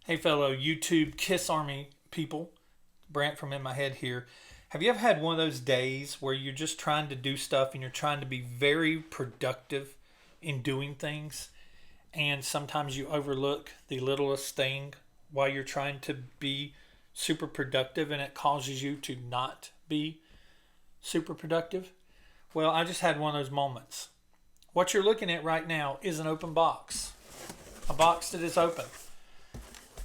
Hey, fellow YouTube Kiss Army people, Brant from In My Head here. Have you ever had one of those days where you're just trying to do stuff and you're trying to be very productive in doing things, and sometimes you overlook the littlest thing while you're trying to be super productive and it causes you to not be super productive? Well, I just had one of those moments. What you're looking at right now is an open box, a box that is open.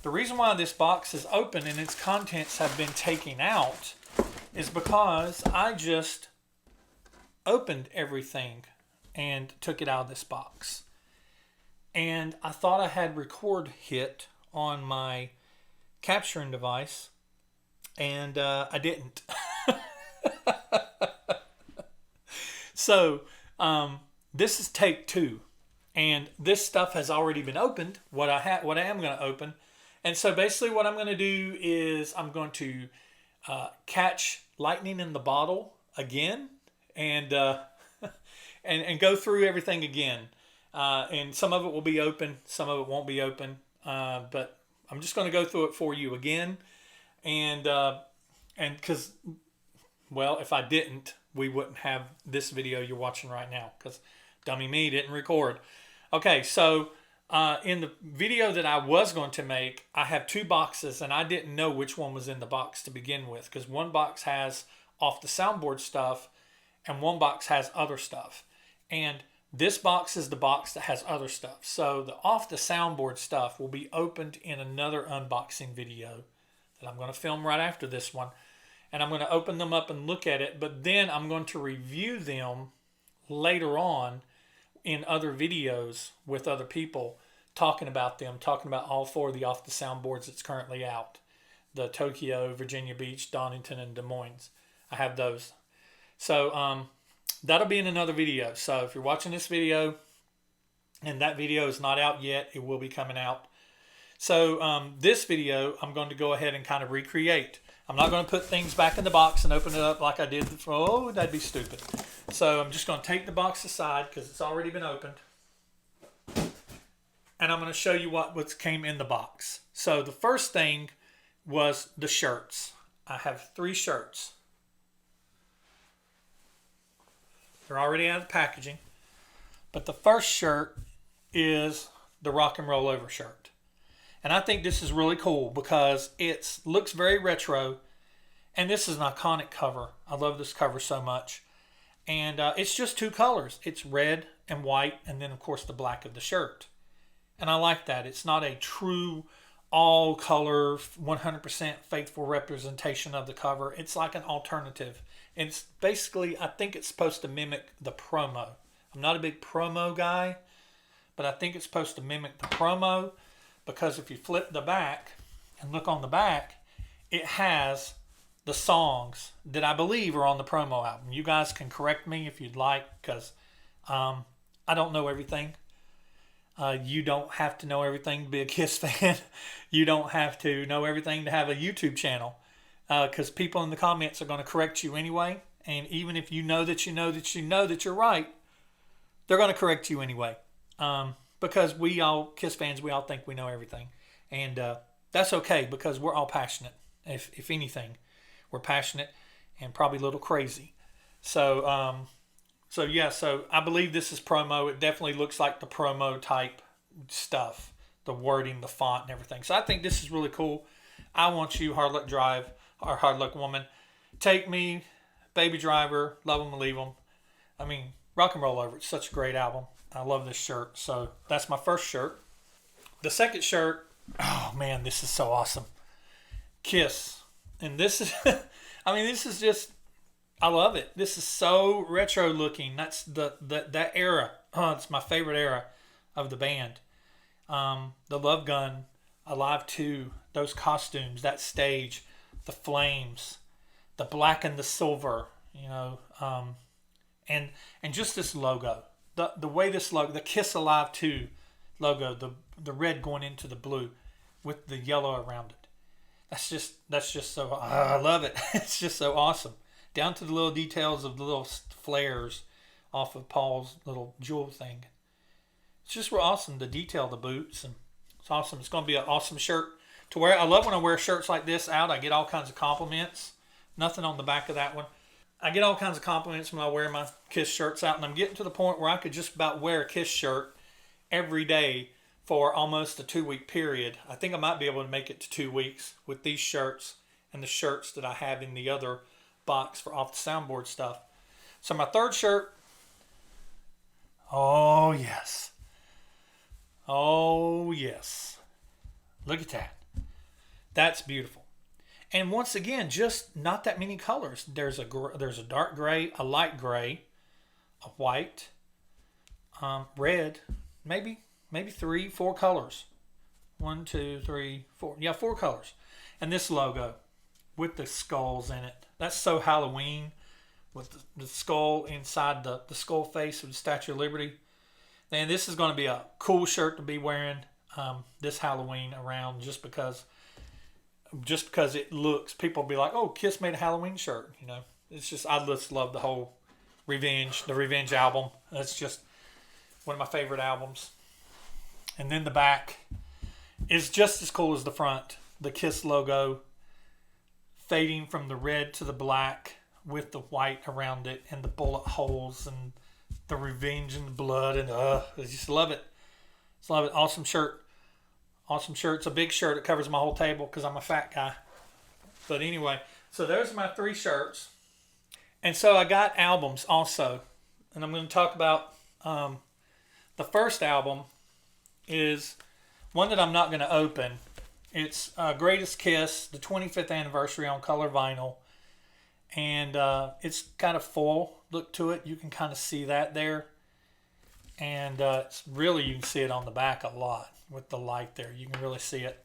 The reason why this box is open and its contents have been taken out is because I just opened everything and took it out of this box. And I thought I had record hit on my capturing device, and I didn't. So this is take two, and this stuff has already been opened. What I am going to open. And so basically what I'm going to do is I'm going to catch lightning in the bottle again and and go through everything again. And some of it will be open, some of it won't be open. But I'm just going to go through it for you again. And because, well, if I didn't, we wouldn't have this video you're watching right now, because dummy me didn't record. Okay, so in the video that I was going to make, I have two boxes, and I didn't know which one was in the box to begin with, because one box has off the soundboard stuff and one box has other stuff. And this box is the box that has other stuff. So the off the soundboard stuff will be opened in another unboxing video that I'm going to film right after this one. And I'm going to open them up and look at it, but then I'm going to review them later on in other videos with other people, talking about them, talking about all four of the off the soundboards that's currently out. The Tokyo, Virginia Beach, Donington, and Des Moines. I have those. So that'll be in another video. So if you're watching this video and that video is not out yet, it will be coming out. So this video, I'm going to go ahead and kind of recreate. I'm not going to put things back in the box and open it up like I did before. Oh, that'd be stupid. So I'm just going to take the box aside because it's already been opened. And I'm going to show you what came in the box. So the first thing was the shirts. I have 3 shirts. They're already out of the packaging. But the first shirt is the Rock and Roll Over shirt. And I think this is really cool because it looks very retro. And this is an iconic cover. I love this cover so much. And it's just 2 colors. It's red and white, and then of course the black of the shirt. And I like that. It's not a true all-color, 100% faithful representation of the cover. It's like an alternative. It's basically, I think it's supposed to mimic the promo. I'm not a big promo guy, but I think it's supposed to mimic the promo, because if you flip the back and look on the back, it has the songs that I believe are on the promo album. You guys can correct me if you'd like, because I don't know everything. You don't have to know everything to be a Kiss fan. You don't have to know everything to have a YouTube channel, because people in the comments are going to correct you anyway. And even if you know that you know that you know that you're right, they're going to correct you anyway. Because we all, Kiss fans, we all think we know everything. And that's okay, because we're all passionate. If anything, we're passionate and probably a little crazy. So I believe this is promo. It definitely looks like the promo type stuff, the wording, the font, and everything. So I think this is really cool. I Want You, Hard Luck Drive, or Hard Luck Woman, Take Me, Baby Driver, Love 'Em or Leave 'Em. I mean, Rock and Roll Over. It's such a great album. I love this shirt. So that's my first shirt. The second shirt, oh man, this is so awesome. Kiss. And this is, I mean, this is just, I love it. This is so retro looking. That's that era. Oh, it's my favorite era of the band. The Love Gun, Alive 2, those costumes, that stage, the flames, the black and the silver, you know, and just this logo. The way this logo, the Kiss Alive 2 logo, the red going into the blue with the yellow around it. That's just so, I love it. It's just so awesome. Down to the little details of the little flares off of Paul's little jewel thing. It's just real awesome. The detail, the boots, and it's awesome. It's going to be an awesome shirt. to wear. I love when I wear shirts like this out. I get all kinds of compliments. Nothing on the back of that one. I get all kinds of compliments when I wear my Kiss shirts out, and I'm getting to the point where I could just about wear a Kiss shirt every day for almost a 2-week period. I think I might be able to make it to 2 weeks with these shirts and the shirts that I have in the other box for off the soundboard stuff. So my third shirt, oh yes. Oh yes. Look at that. That's beautiful. And once again, just not that many colors. There's a dark gray, a light gray, a white, red, maybe 3, 4 colors. 1, 2, 3, 4. Yeah, 4 colors. And this logo with the skulls in it. That's so Halloween, with the skull inside the skull face of the Statue of Liberty. And this is going to be a cool shirt to be wearing this Halloween around, just because it looks, people will be like, oh, Kiss made a Halloween shirt. You know, it's just, I just love the whole the Revenge album. That's just one of my favorite albums. And then the back is just as cool as the front. The Kiss logo fading from the red to the black with the white around it and the bullet holes and the revenge and the blood. And I just love it. Just love it. Awesome shirt. Awesome shirt. It's a big shirt. It covers my whole table because I'm a fat guy. But anyway, so there's my 3 shirts. And so I got albums also. And I'm going to talk about the first album is one that I'm not going to open. It's Greatest Kiss, the 25th anniversary on color vinyl. And it's got a full look to it. You can kind of see that there. And it's really, you can see it on the back a lot with the light there. You can really see it.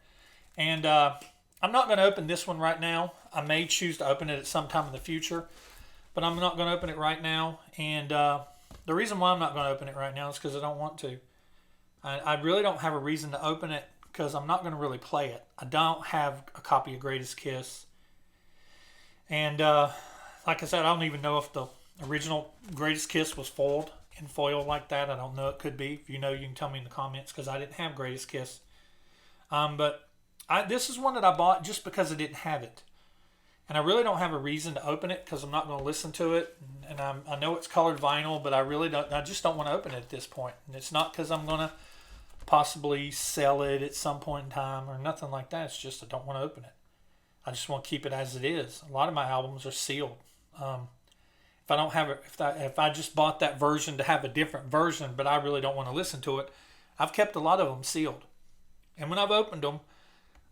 And I'm not going to open this one right now. I may choose to open it at some time in the future, but I'm not going to open it right now. And the reason why I'm not going to open it right now is because I don't want to. I really don't have a reason to open it because I'm not going to really play it. I don't have a copy of Greatest Kiss. And like I said, I don't even know if the original Greatest Kiss was foiled in foil like that. I don't know. It could be. If you know, you can tell me in the comments because I didn't have Greatest Kiss. But this is one that I bought just because I didn't have it. And I really don't have a reason to open it because I'm not going to listen to it. And I know it's colored vinyl, but I just don't want to open it at this point. And it's not because I'm going to possibly sell it at some point in time or nothing like that. It's just I don't want to open it. I just want to keep it as it is. A lot of my albums are sealed. If I don't have it, if I just bought that version to have a different version, but I really don't want to listen to it, I've kept a lot of them sealed. And when I've opened them,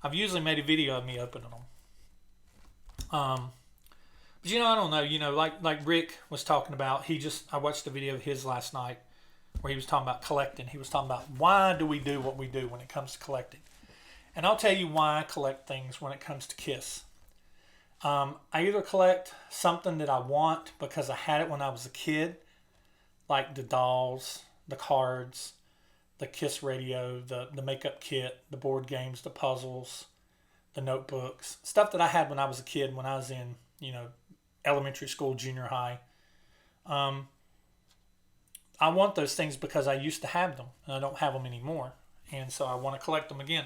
I've usually made a video of me opening them. But I don't know. Like Rick was talking about. I watched a video of his last night where he was talking about collecting. He was talking about why do we do what we do when it comes to collecting. And I'll tell you why I collect things when it comes to Kiss. I either collect something that I want because I had it when I was a kid, like the dolls, the cards, the Kiss radio, the makeup kit, the board games, the puzzles, the notebooks, stuff that I had when I was a kid, when I was in, elementary school, junior high. I want those things because I used to have them and I don't have them anymore. And so I want to collect them again.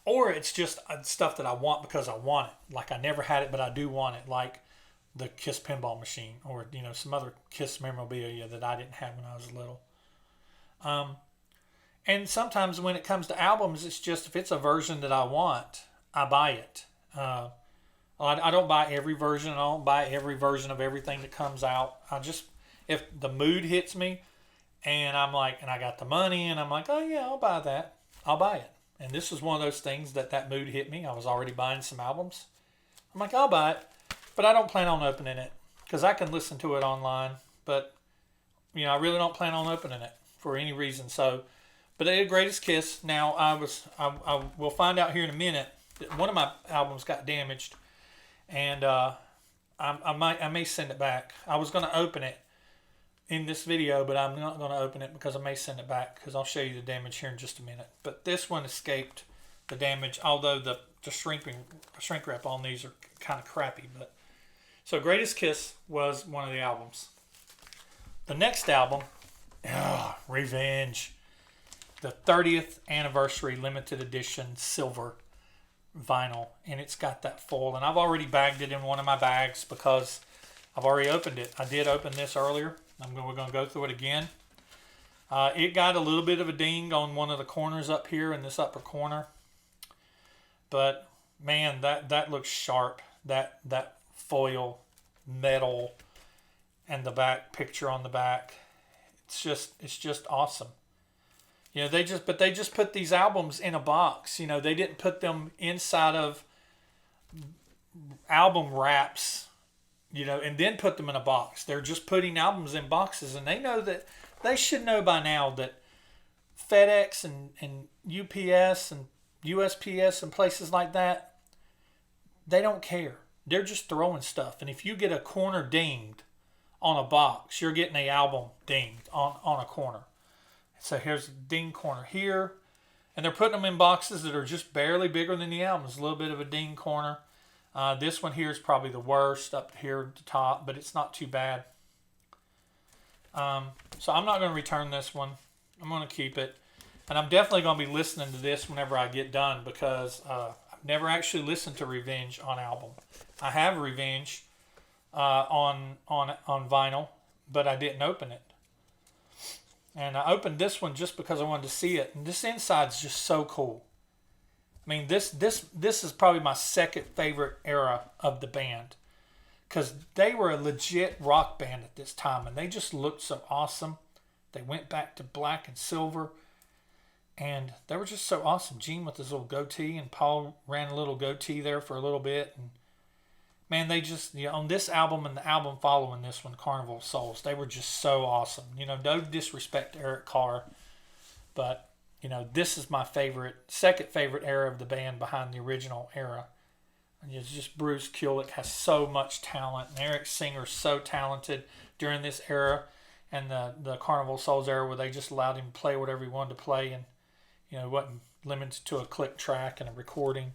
Or it's just stuff that I want because I want it. Like I never had it, but I do want it. Like the Kiss pinball machine or, some other Kiss memorabilia that I didn't have when I was little. And sometimes when it comes to albums, it's just if it's a version that I want, I buy it. I don't buy every version. I don't buy every version of everything that comes out. If the mood hits me and I'm like, and I got the money and I'm like, oh yeah, I'll buy that. I'll buy it. And this was one of those things that mood hit me. I was already buying some albums. I'm like, I'll buy it. But I don't plan on opening it because I can listen to it online. But, I really don't plan on opening it for any reason. So, but they had Greatest Kiss. Now, I will find out here in a minute that one of my albums got damaged. And I may send it back. I was going to open it in this video, but I'm not going to open it because I may send it back because I'll show you the damage here in just a minute. But this one escaped the damage, although the shrink wrap on these are kind of crappy. But so Greatest Kiss was one of the albums. The next album, Revenge, the 30th anniversary limited edition silver vinyl, and it's got that foil. And I've already bagged it in one of my bags because I've already opened it. I did open this earlier. We're going to go through it again. It got a little bit of a ding on one of the corners up here in this upper corner. But man, that looks sharp. That foil metal and the back picture on the back. It's just awesome. You know, they just put these albums in a box. You know, they didn't put them inside of album wraps, you know, and then put them in a box. They're just putting albums in boxes, and they should know by now that FedEx and UPS and USPS and places like that, they don't care. They're just throwing stuff. And if you get a corner dinged on a box, you're getting an album dinged on a corner. So here's a ding corner here. And they're putting them in boxes that are just barely bigger than the album. There's a little bit of a ding corner. This one here is probably the worst up here at the top, but it's not too bad. So I'm not going to return this one. I'm going to keep it. And I'm definitely going to be listening to this whenever I get done because I've never actually listened to Revenge on album. I have Revenge on vinyl, but I didn't open it. And I opened this one just because I wanted to see it. And this inside's just so cool. I mean, this is probably my second favorite era of the band. Because they were a legit rock band at this time. And they just looked so awesome. They went back to black and silver. And they were just so awesome. Gene with his little goatee. And Paul ran a little goatee there for a little bit. And man, they just, you know, on this album and the album following this one, Carnival of Souls, they were just so awesome. You know, no disrespect to Eric Carr, but, you know, this is my second favorite era of the band behind the original era. And it's just Bruce Kulick has so much talent, and Eric Singer's so talented during this era and the Carnival of Souls era where they just allowed him to play whatever he wanted to play and, you know, wasn't limited to a click track and a recording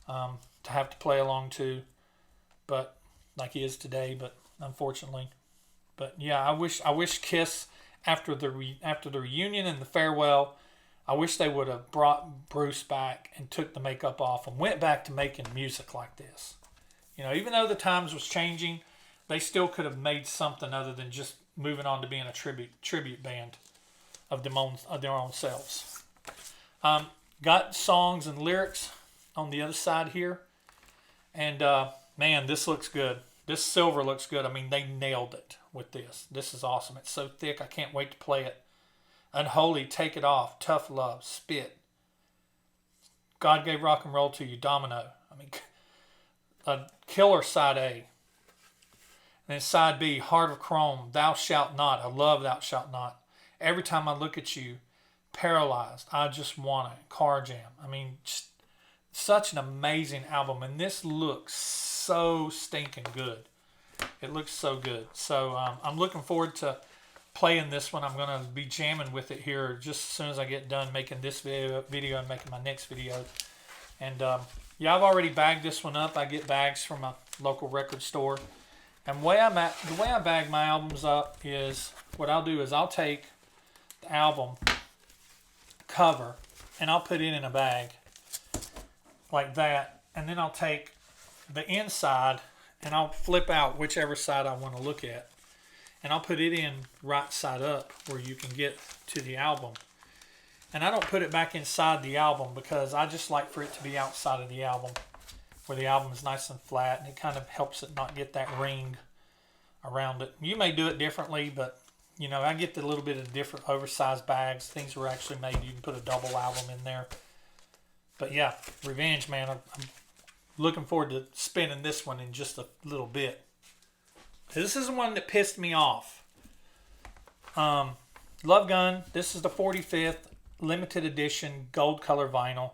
to have to play along to. But like he is today, but unfortunately, but yeah, I wish Kiss after the reunion and the farewell, I wish they would have brought Bruce back and took the makeup off and went back to making music like this. You know, even though the times was changing, they still could have made something other than just moving on to being a tribute band of their own selves. Got songs and lyrics on the other side here, and man, this looks good. This silver looks good. I mean, they nailed it with this. This is awesome. It's so thick. I can't wait to play it. Unholy, Take It Off, Tough Love, Spit. God Gave Rock and Roll to You, Domino. I mean, a killer side A. And then side B, Heart of Chrome, Thou Shalt Not. I love Thou Shalt Not. Every time I look at you, Paralyzed, I Just Want It, Car Jam. I mean, just such an amazing album. And this looks so stinking good. It looks so good. So I'm looking forward to playing this one. I'm going to be jamming with it here just as soon as I get done making this video and making my next video. And yeah, I've already bagged this one up. I get bags from a local record store. And the way I bag my albums up is, what I'll do is I'll take the album cover and I'll put it in a bag like that. And then I'll take the inside and I'll flip out whichever side I want to look at. And I'll put it in right side up where you can get to the album. And I don't put it back inside the album because I just like for it to be outside of the album where the album is nice and flat, and it kind of helps it not get that ring around it. You may do it differently, but you know, I get the little bit of different oversized bags. Things were actually made. You can put a double album in there. But yeah, Revenge, man, I'm looking forward to spinning this one in just a little bit. This is the one that pissed me off. Love Gun. This is the 45th limited edition gold color vinyl.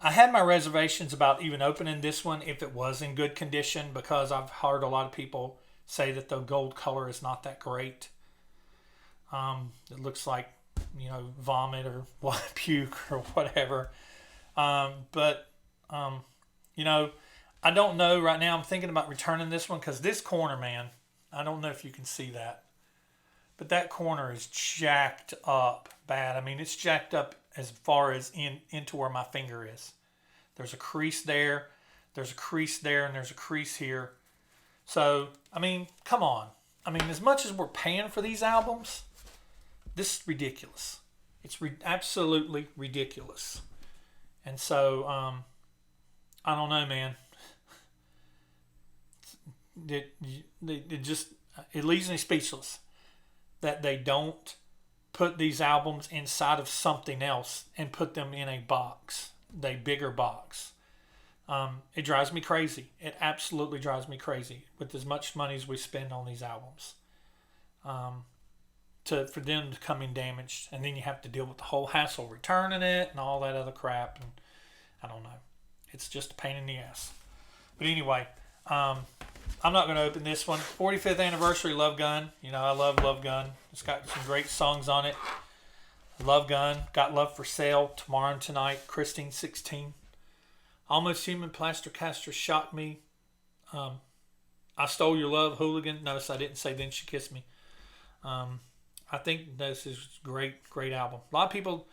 I had my reservations about even opening this one if it was in good condition because I've heard a lot of people say that the gold color is not that great. It looks like, you know, vomit or puke or whatever. You know, I don't know right now. I'm thinking about returning this one because this corner, man, I don't know if you can see that, but that corner is jacked up bad. I mean, it's jacked up as far as into where my finger is. There's a crease there. There's a crease there, and there's a crease here. So, I mean, come on. I mean, as much as we're paying for these albums, this is ridiculous. It's absolutely ridiculous. And so, I don't know, man. It leaves me speechless that they don't put these albums inside of something else and put them in a box, a bigger box. It drives me crazy. It absolutely drives me crazy with as much money as we spend on these albums. For them to come in damaged, and then you have to deal with the whole hassle returning it and all that other crap. And I don't know. It's just a pain in the ass. But anyway, I'm not going to open this one. 45th anniversary Love Gun. You know, I love Love Gun. It's got some great songs on it. Love Gun. Got Love for Sale. Tomorrow and Tonight. Christine 16. Almost Human. Plaster Caster Shocked Me. I Stole Your Love. Hooligan. Notice I didn't say Then She Kissed Me. I think this is great album. A lot of people,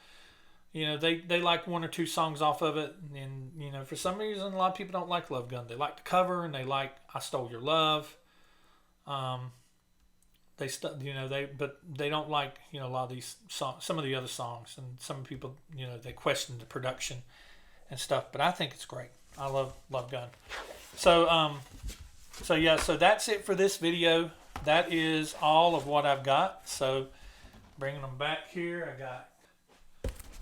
you know, they like one or two songs off of it, and you know, for some reason, a lot of people don't like Love Gun. They like the cover, and they like I Stole Your Love. But they don't like, you know, a lot of these songs, some of the other songs, and some people, you know, they question the production and stuff. But I think it's great. I love Love Gun. So so that's it for this video. That is all of what I've got. So bringing them back here, I got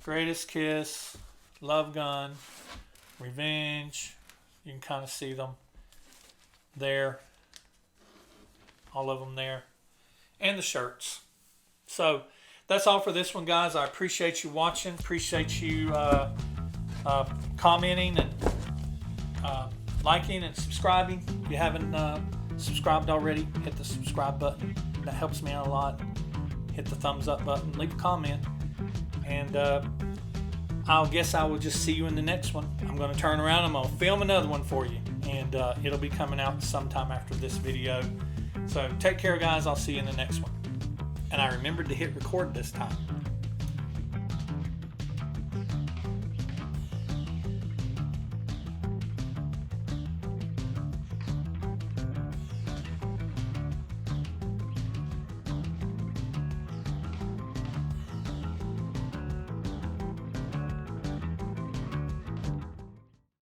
Greatest Kiss, Love Gun, Revenge. You can kind of see them there. All of them there. And the shirts. So that's all for this one, guys. I appreciate you watching. Appreciate you commenting and liking and subscribing. If you haven't subscribed already, hit the subscribe button. That helps me out a lot. Hit the thumbs up button. Leave a comment. And I will just see you in the next one. I'm going to turn around. I'm going to film another one for you. And it'll be coming out sometime after this video. So take care, guys. I'll see you in the next one. And I remembered to hit record this time.